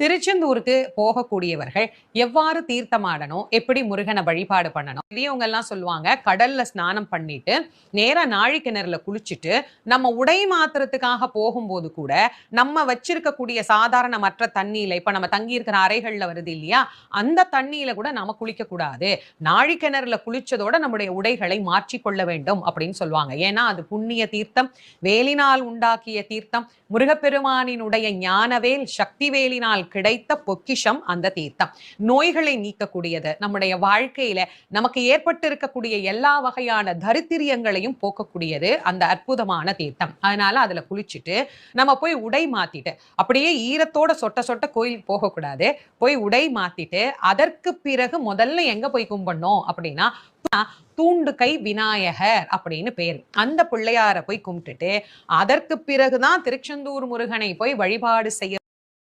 திருச்செந்தூருக்கு போகக்கூடியவர்கள் எவ்வாறு தீர்த்தமாடணும், எப்படி முருகனை வழிபாடு பண்ணணும்? பெரியவங்க எல்லாம் சொல்லுவாங்க, கடல்ல ஸ்நானம் பண்ணிட்டு நேரா நாழி கிணறுல குளிச்சுட்டு நம்ம உடை மாத்திரத்துக்காக போகும்போது கூட நம்ம வச்சிருக்கக்கூடிய சாதாரண மற்ற தண்ணியில, இப்ப நம்ம தங்கி இருக்கிற அறைகள்ல வருது இல்லையா, அந்த தண்ணியில கூட நம்ம குளிக்க கூடாது. நாழி கிணறுல குளிச்சதோட நம்முடைய உடைகளை மாற்றிக்கொள்ள வேண்டும் அப்படின்னு சொல்லுவாங்க. ஏன்னா அது புண்ணிய தீர்த்தம், வேலினால் உண்டாக்கிய தீர்த்தம், முருகப்பெருமானினுடைய ஞானவேல் சக்திவேலினால் கிடைத்த பொக்கிஷம் அந்த தீர்த்தம். நோய்களை நீக்கக்கூடியது, நம்முடைய வாழ்க்கையில நமக்கு ஏற்பட்டு இருக்கக்கூடிய எல்லா வகையான தரித்திரியங்களையும் போக்கக்கூடியது அந்த அற்புதமான தீர்த்தம். அதனால அதுல குளிச்சுட்டு நம்ம போய் உடை மாத்திட்டு, அப்படியே ஈரத்தோட சொட்ட சொட்ட கோயிலுக்கு போகக்கூடாது. போய் உடை மாத்திட்டு அதற்கு பிறகு முதல்ல எங்க போய் கும்பிடணும் அப்படின்னா, தூண்டு கை விநாயகர் அப்படின்னு பேர், அந்த பிள்ளையார போய் கும்பிட்டுட்டு அதற்கு பிறகுதான் திருச்செந்தூர் முருகனை போய் வழிபாடு செய்ய